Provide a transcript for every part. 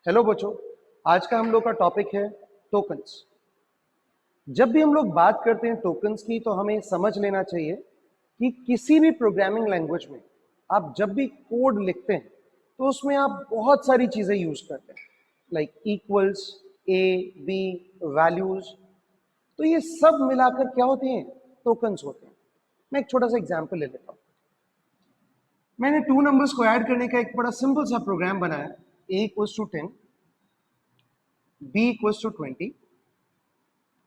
Hello बच्चों, आज का हम लोग का टॉपिक है टोकन्स। जब भी हम लोग बात करते हैं टोकन्स की तो हमें समझ लेना चाहिए कि किसी भी प्रोग्रामिंग लैंग्वेज में आप जब भी कोड लिखते हैं तो उसमें आप बहुत सारी चीज़ें यूज करते हैं, लाइक इक्वल्स, ए, बी, वैल्यूज। तो ये सब मिलाकर क्या होते हैं? टोकन्स होते हैं। मैं एक छोटा सा एग्जाम्पल ले लेता हूँ। मैंने टू नंबर्स को ऐड करने का एक बड़ा सिंपल सा प्रोग्राम बनाया। a equals to 10, b equals to 20,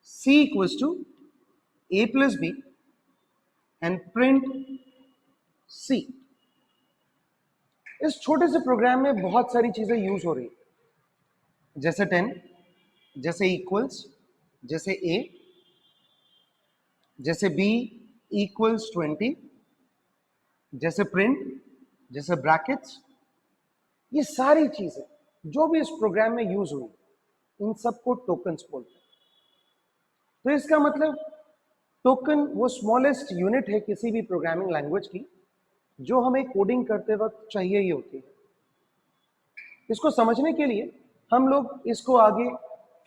c equals to a plus b and print c। इस छोटे से प्रोग्राम में बहुत सारी चीजें यूज हो रही है, जैसे 10, जैसे इक्वल्स, जैसे a, जैसे b इक्वल्स 20, जैसे प्रिंट, जैसे ब्रैकेट्स। ये सारी चीजें जो भी इस प्रोग्राम में यूज हुई इन सबको टोकन्स बोलते हैं। तो इसका मतलब टोकन वो स्मॉलेस्ट यूनिट है किसी भी प्रोग्रामिंग लैंग्वेज की जो हमें कोडिंग करते वक्त चाहिए ही होती है। इसको समझने के लिए हम लोग इसको आगे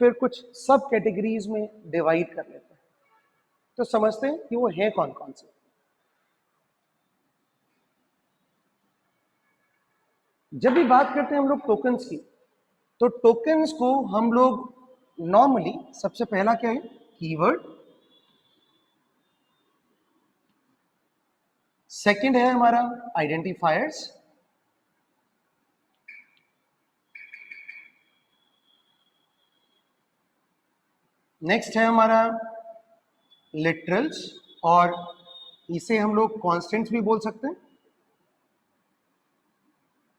फिर कुछ सब कैटेगरीज में डिवाइड कर लेते हैं। तो समझते हैं कि वो है कौन कौन से। जब भी बात करते हैं हम लोग टोकन्स की, तो टोकन्स को हम लोग नॉर्मली सबसे पहला क्या है? कीवर्ड। सेकंड है हमारा आइडेंटिफायर्स। नेक्स्ट है हमारा लिटरल्स, और इसे हम लोग कॉन्स्टेंट्स भी बोल सकते हैं।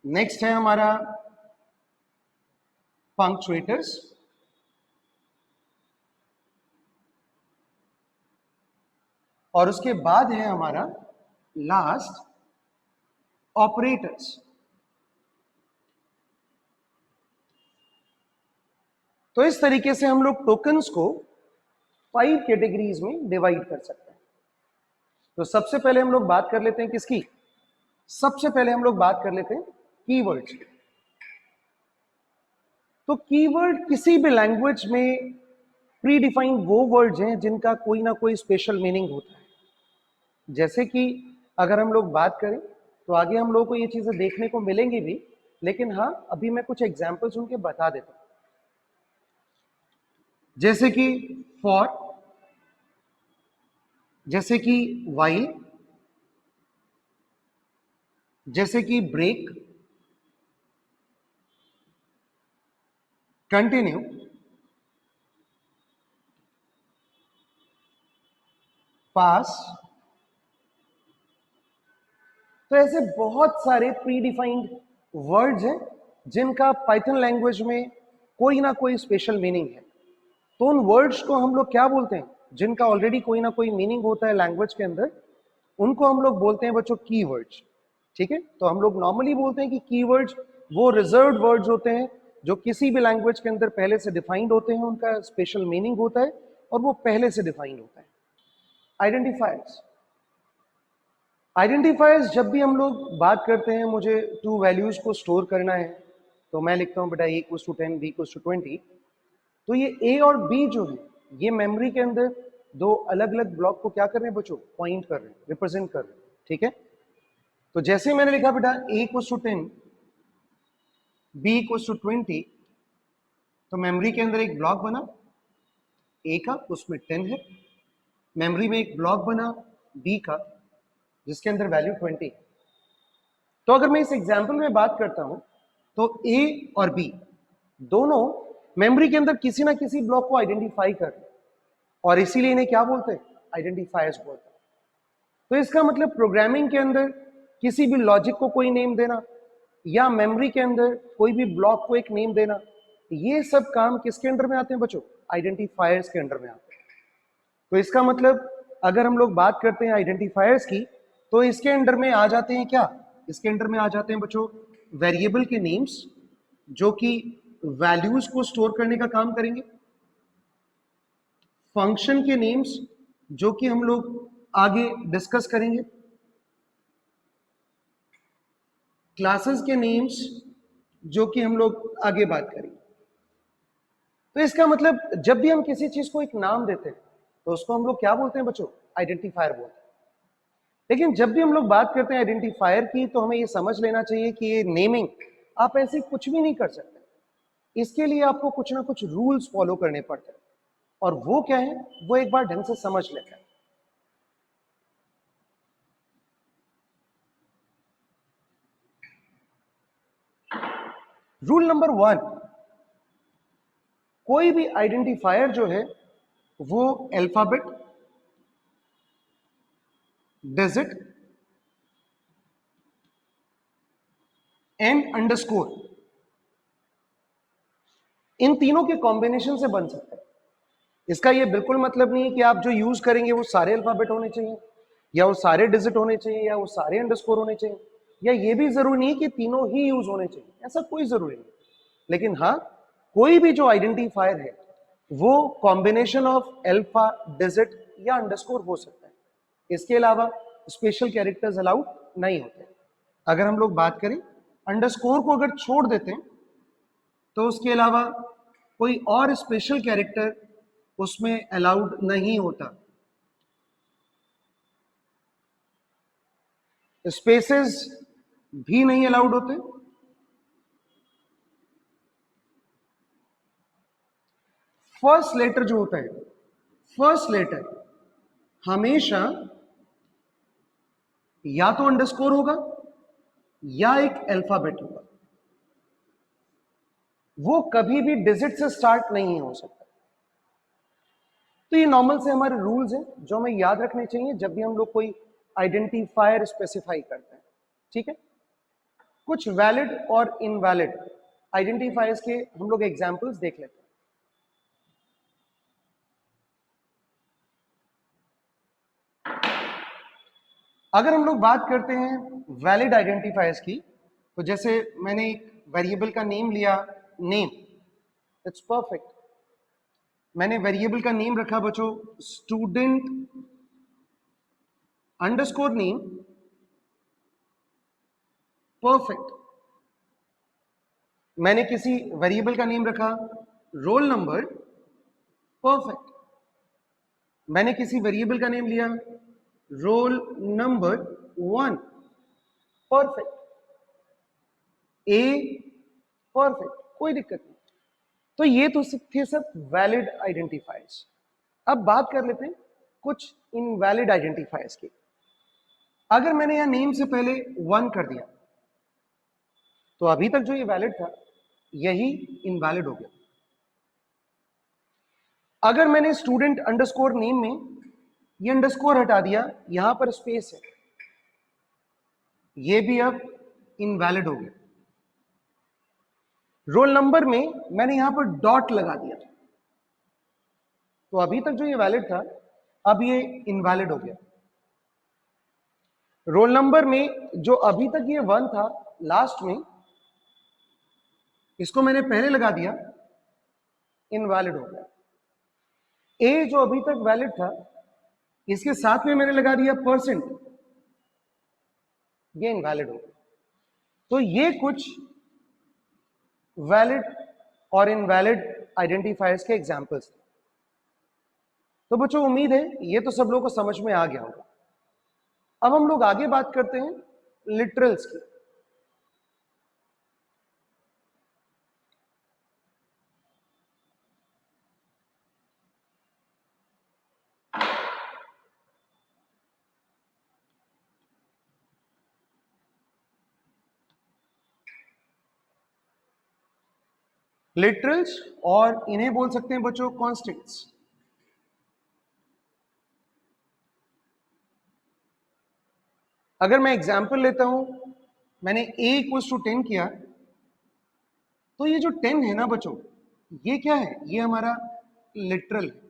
नेक्स्ट है हमारा पंक्चुएटर्स। और उसके बाद है हमारा लास्ट ऑपरेटर्स। तो इस तरीके से हम लोग टोकन्स को 5 कैटेगरीज में डिवाइड कर सकते हैं। तो सबसे पहले हम लोग बात कर लेते हैं किसकी? सबसे पहले हम लोग बात कर लेते हैं कीवर्ड्स की। तो कीवर्ड किसी भी लैंग्वेज में प्री डिफाइंड वो वर्ड्स हैं जिनका कोई ना कोई स्पेशल मीनिंग होता है। जैसे कि अगर हम लोग बात करें तो आगे हम लोगों को ये चीजें देखने को मिलेंगी भी, लेकिन हाँ अभी मैं कुछ एग्जाम्पल्स उनके बता देता हूं। जैसे कि फॉर, जैसे कि वाइल, जैसे कि ब्रेक, कंटिन्यू, पास। तो ऐसे बहुत सारे प्री डिफाइंड वर्ड्स हैं जिनका पाइथन लैंग्वेज में कोई ना कोई स्पेशल मीनिंग है। तो उन वर्ड्स को हम लोग क्या बोलते हैं? जिनका ऑलरेडी कोई ना कोई मीनिंग होता है लैंग्वेज के अंदर, उनको हम लोग बोलते हैं बच्चों कीवर्ड्स। ठीक है, तो हम लोग नॉर्मली बोलते हैं कि कीवर्ड्स वो रिजर्व्ड वर्ड्स होते हैं जो किसी भी लैंग्वेज के अंदर पहले से डिफाइंड होते हैं, उनका स्पेशल मीनिंग होता है और वो पहले से डिफाइंड होता है। आइडेंटिफायर्स। आइडेंटिफायर्स जब भी हम लोग बात करते हैं मुझे टू वैल्यूज को स्टोर करना है, तो मैं लिखता हूं बेटा a equals to 10, b equals to 20। तो ये a और b जो है ये मेमोरी के अंदर दो अलग अलग ब्लॉक को क्या कर रहे हैं बच्चों? पॉइंट कर रहे हैं, रिप्रेजेंट कर रहे हैं। ठीक है, तो जैसे मैंने लिखा बेटा a equals to 10, b equals to 20, तो मेमोरी के अंदर एक ब्लॉक बना a का, उसमें 10 है। मेमोरी में एक ब्लॉक बना b का जिसके अंदर वैल्यू 20। तो अगर मैं इस एग्जाम्पल में बात करता हूं तो a और b दोनों मेमोरी के अंदर किसी ना किसी ब्लॉक को आइडेंटिफाई कर रहे हैं और इसीलिए इन्हें क्या बोलते हैं? आइडेंटिफायर्स बोलते हैं। तो इसका मतलब प्रोग्रामिंग के अंदर किसी भी लॉजिक को कोई नेम देना या मेमोरी के अंदर कोई भी ब्लॉक को एक नेम देना, ये सब काम किसके अंडर में आते हैं बच्चों? आइडेंटिफायर्स के अंडर में आते हैं। तो इसका मतलब अगर हम लोग बात करते हैं आइडेंटिफायर्स की, तो इसके अंडर में आ जाते हैं क्या? इसके अंडर में आ जाते हैं बच्चों वेरिएबल के नेम्स जो कि वैल्यूज को स्टोर करने का काम करेंगे, फंक्शन के नेम्स जो कि हम लोग आगे डिस्कस करेंगे, क्लासेस के नेम्स जो कि हम लोग आगे बात करेंगे। तो इसका मतलब जब भी हम किसी चीज को एक नाम देते हैं तो उसको हम लोग क्या बोलते हैं बच्चों? आइडेंटिफायर बोलते हैं। लेकिन जब भी हम लोग बात करते हैं आइडेंटिफायर की तो हमें ये समझ लेना चाहिए कि ये नेमिंग आप ऐसे कुछ भी नहीं कर सकते। इसके लिए आपको कुछ ना कुछ रूल्स फॉलो करने पड़ते हैं, और वो क्या है वो एक बार ढंग से समझ लेते हैं। रूल नंबर 1, कोई भी आइडेंटिफायर जो है वो अल्फाबेट, डिजिट एंड अंडरस्कोर, इन तीनों के कॉम्बिनेशन से बन सकता है। इसका ये बिल्कुल मतलब नहीं है कि आप जो यूज करेंगे वो सारे अल्फाबेट होने चाहिए, या वो सारे डिजिट होने चाहिए, या वो सारे अंडरस्कोर होने चाहिए, या ये भी जरूरी नहीं कि तीनों ही यूज होने चाहिए, ऐसा कोई जरूरी नहीं। लेकिन हाँ, कोई भी जो आइडेंटिफायर है वो कॉम्बिनेशन ऑफ अल्फा, डिजिट या अंडरस्कोर हो सकता है। इसके अलावा स्पेशल कैरेक्टर्स अलाउड नहीं होते। अगर हम लोग बात करें अंडरस्कोर को अगर छोड़ देते हैं तो उसके अलावा कोई और स्पेशल कैरेक्टर उसमें अलाउड नहीं होता। स्पेसेस भी नहीं अलाउड होते। फर्स्ट लेटर जो होता है, फर्स्ट लेटर हमेशा या तो अंडरस्कोर होगा या एक अल्फाबेट होगा, वो कभी भी डिजिट से स्टार्ट नहीं हो सकता। तो ये नॉर्मल से हमारे रूल्स हैं जो हमें याद रखने चाहिए जब भी हम लोग कोई आइडेंटिफायर स्पेसिफाई करते हैं। ठीक है, कुछ वैलिड और इनवैलिड आइडेंटिफायर्स के हम लोग एग्जांपल्स देख लेते हैं। अगर हम लोग बात करते हैं वैलिड आइडेंटिफायर्स की, तो जैसे मैंने एक वेरिएबल का नेम लिया, नेम, इट्स परफेक्ट। मैंने वेरिएबल का नेम रखा बच्चों स्टूडेंट अंडरस्कोर नेम, परफेक्ट। मैंने किसी वेरिएबल का नेम रखा रोल नंबर, परफेक्ट। मैंने किसी वेरिएबल का नेम लिया रोल नंबर 1, परफेक्ट। ए, परफेक्ट, कोई दिक्कत नहीं। तो ये तो थे सब वैलिड आइडेंटिफायर्स। अब बात कर लेते हैं कुछ इनवैलिड आइडेंटिफायर्स की। अगर मैंने यहां नेम से पहले 1 कर दिया तो अभी तक जो ये वैलिड था यही इनवैलिड हो गया। अगर मैंने स्टूडेंट अंडरस्कोर नेम में ये अंडरस्कोर हटा दिया, यहां पर स्पेस है, ये भी अब इनवैलिड हो गया। रोल नंबर में मैंने यहां पर डॉट लगा दिया तो अभी तक जो ये वैलिड था अब ये इनवैलिड हो गया। रोल नंबर में जो अभी तक ये 1 था लास्ट में, इसको मैंने पहले लगा दिया, इनवैलिड हो गया। ए जो अभी तक वैलिड था इसके साथ में मैंने लगा दिया परसेंट, ये इनवैलिड हो गया। तो ये कुछ वैलिड और इनवैलिड आइडेंटिफायर्स के एग्जांपल्स थे। तो बच्चों उम्मीद है ये तो सब लोगों को समझ में आ गया होगा। अब हम लोग आगे बात करते हैं लिटरल्स की। लिटरल्स, और इन्हें बोल सकते हैं बच्चों कॉन्स्टेंट्स। अगर मैं एग्जांपल लेता हूं, मैंने a इक्वल्स टू 10 किया, तो ये जो 10 है ना बच्चों, ये क्या है? ये हमारा लिटरल है।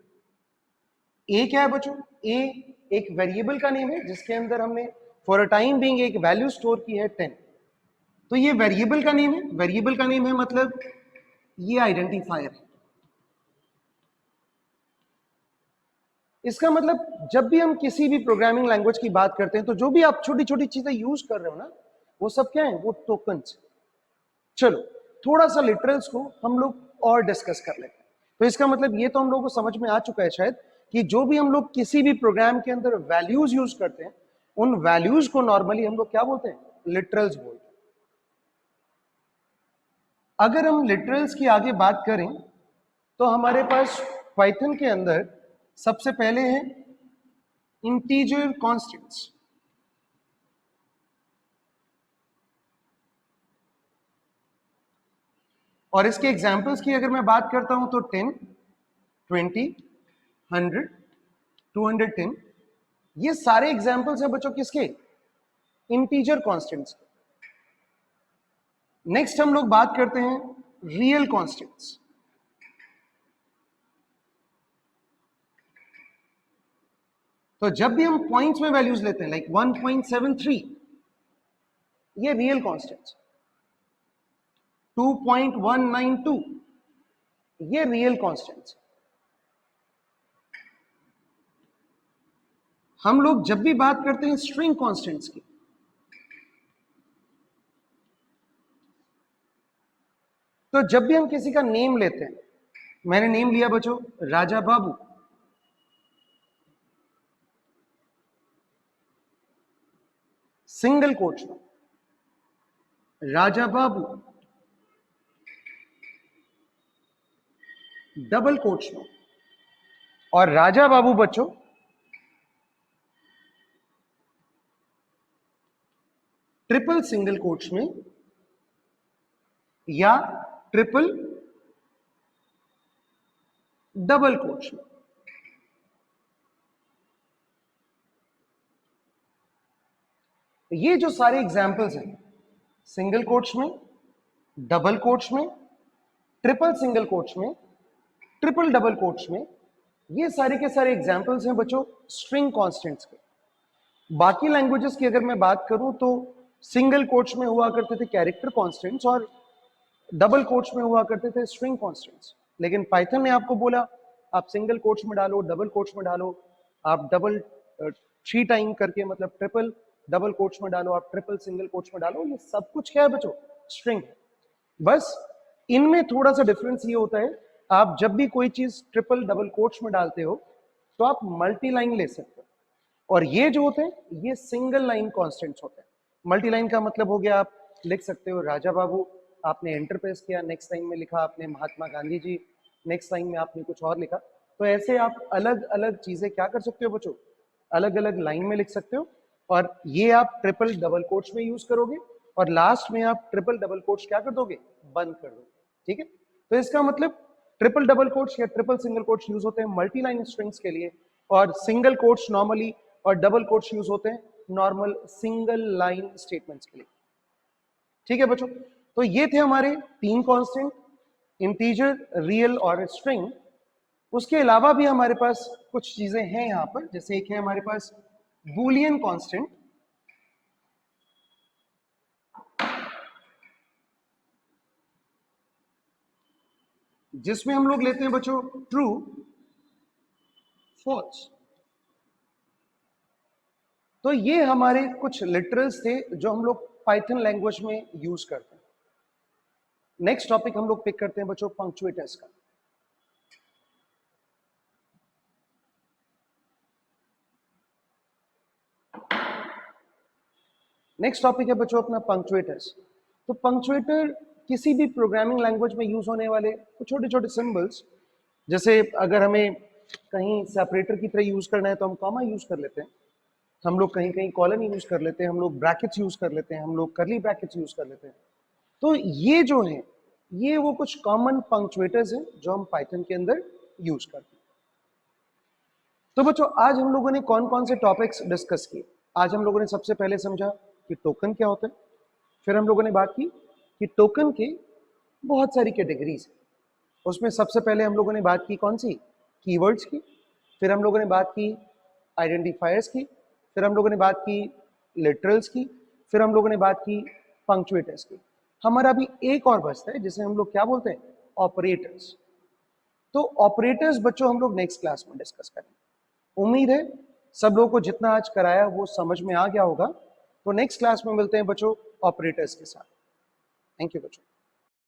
a क्या है बच्चों? a एक वेरिएबल का नेम है जिसके अंदर हमने फॉर अ टाइम बीइंग एक वैल्यू स्टोर की है 10। तो ये वेरिएबल का नेम है, वेरिएबल का नेम है मतलब ये आइडेंटिफायर है। इसका मतलब जब भी हम किसी भी प्रोग्रामिंग लैंग्वेज की बात करते हैं तो जो भी आप छोटी छोटी चीजें यूज कर रहे हो ना, वो सब क्या है? वो टोकन्स। चलो थोड़ा सा लिटरल्स को हम लोग और डिस्कस कर लेते हैं। तो इसका मतलब ये तो हम लोगों को समझ में आ चुका है शायद कि जो भी हम लोग किसी भी प्रोग्राम के अंदर वैल्यूज यूज करते हैं, उन वैल्यूज को नॉर्मली हम लोग क्या बोलते हैं? लिटरल्स बोलते हैं। अगर हम लिटरल्स की आगे बात करें तो हमारे पास पाइथन के अंदर सबसे पहले है इंटीजर कॉन्स्टेंट्स। और इसके एग्जाम्पल्स की अगर मैं बात करता हूं तो 10, 20, 100, 210, ये सारे एग्जाम्पल्स हैं बच्चों किसके? Integer constants. नेक्स्ट हम लोग बात करते हैं रियल कॉन्स्टेंट्स। तो जब भी हम पॉइंट्स में वैल्यूज लेते हैं लाइक 1.73, ये रियल कॉन्स्टेंट्स। 2.192, ये रियल कॉन्स्टेंट्स। हम लोग जब भी बात करते हैं स्ट्रिंग कॉन्स्टेंट्स की, तो जब भी हम किसी का नेम लेते हैं, मैंने नेम लिया बच्चों राजा बाबू, सिंगल कोट्स में राजा बाबू, डबल कोट्स में, और राजा बाबू बच्चों ट्रिपल सिंगल कोट्स में या ट्रिपल डबल कोट्स में। ये जो सारे एग्जाम्पल्स हैं, सिंगल कोट्स में, डबल कोट्स में, ट्रिपल सिंगल कोट्स में, ट्रिपल डबल कोट्स में, ये सारे के सारे एग्जाम्पल्स हैं बच्चों स्ट्रिंग कॉन्स्टेंट्स के। बाकी लैंग्वेजेस की अगर मैं बात करूं तो सिंगल कोट्स में हुआ करते थे कैरेक्टर कॉन्स्टेंट्स और डबल कोट्स में हुआ करते थे स्ट्रिंग कॉन्स्टेंट्स। लेकिन पाइथन ने आपको बोला आप सिंगल कोट्स में डालो, डबल कोट्स में डालो, आप डबल 3 टाइम करके मतलब ट्रिपल डबल कोट्स में डालो, आप ट्रिपल सिंगल कोट्स में डालो, ये सब कुछ क्या है बच्चों? स्ट्रिंग। बस इनमें थोड़ा सा डिफरेंस ये होता है, आप जब भी कोई चीज ट्रिपल डबल कोट्स में डालते हो तो आप मल्टी लाइन ले सकते हो, और ये जो होते हैं ये सिंगल लाइन कॉन्स्टेंट्स होते हैं। मल्टी लाइन का मतलब हो गया आप लिख सकते हो राजा बाबू, आपने एंटर प्रेस किया, नेक्स्ट लाइन में लिखा आपने महात्मा गांधी जी, नेक्स्ट लाइन में आपने कुछ और लिखा। तो ऐसे आप अलग अलग चीजें क्या कर सकते हो बच्चों? अलग अलग लाइन में लिख सकते हो, और ये आप ट्रिपल डबल कोट्स में यूज करोगे, और लास्ट में आप ट्रिपल डबल कोट्स क्या कर दोगे? बंद कर दोगे। ठीक है, तो इसका मतलब ट्रिपल डबल कोट्स या ट्रिपल सिंगल कोट्स यूज होते हैं मल्टी लाइन स्ट्रिंग्स के लिए, और सिंगल कोट्स नॉर्मली और डबल कोट्स यूज होते हैं नॉर्मल सिंगल लाइन स्टेटमेंट्स के लिए। ठीक है बच्चों, तो ये थे हमारे 3 कांस्टेंट, इंटीजर, रियल और स्ट्रिंग। उसके अलावा भी हमारे पास कुछ चीजें हैं यहां पर, जैसे एक है हमारे पास बूलियन कांस्टेंट, जिसमें हम लोग लेते हैं बच्चों ट्रू, फॉल्स। तो ये हमारे कुछ लिटरल्स थे जो हम लोग पाइथन लैंग्वेज में यूज करते हैं। नेक्स्ट टॉपिक हम लोग पिक करते हैं बच्चों पंक्चुएटर्स का। नेक्स्ट टॉपिक है बच्चों अपना पंक्चुएटर्स। तो पंक्चुएटर किसी भी प्रोग्रामिंग लैंग्वेज में यूज होने वाले कुछ छोटे छोटे सिंबल्स, जैसे अगर हमें कहीं सेपरेटर की तरह यूज करना है तो हम कॉमा यूज कर लेते हैं, हम लोग कहीं कहीं कॉलन यूज कर लेते हैं, हम लोग ब्रैकेट्स यूज कर लेते हैं, हम लोग करली ब्रैकेट्स यूज कर लेते हैं। तो ये जो है ये वो कुछ कॉमन पंक्चुएटर्स हैं जो हम पाइथन के अंदर यूज करते हैं। तो बच्चों आज हम लोगों ने कौन कौन से टॉपिक्स डिस्कस किए? आज हम लोगों ने सबसे पहले समझा कि टोकन क्या होता है, फिर हम लोगों ने बात की कि टोकन के बहुत सारी कैटेगरीज है, उसमें सबसे पहले हम लोगों ने बात की कौन सी? कीवर्ड्स की। फिर हम लोगों ने बात की आइडेंटिफायर्स की, फिर हम लोगों ने बात की लिटरल्स की, फिर हम लोगों ने बात की पंक्चुएटर्स की। हमारा अभी एक और बचता है जिसे हम लोग क्या बोलते हैं? ऑपरेटर्स। तो ऑपरेटर्स बच्चों हम लोग नेक्स्ट क्लास में डिस्कस करेंगे। उम्मीद है सब लोगों को जितना आज कराया वो समझ में आ गया होगा। तो नेक्स्ट क्लास में मिलते हैं बच्चों ऑपरेटर्स के साथ। थैंक यू बच्चों।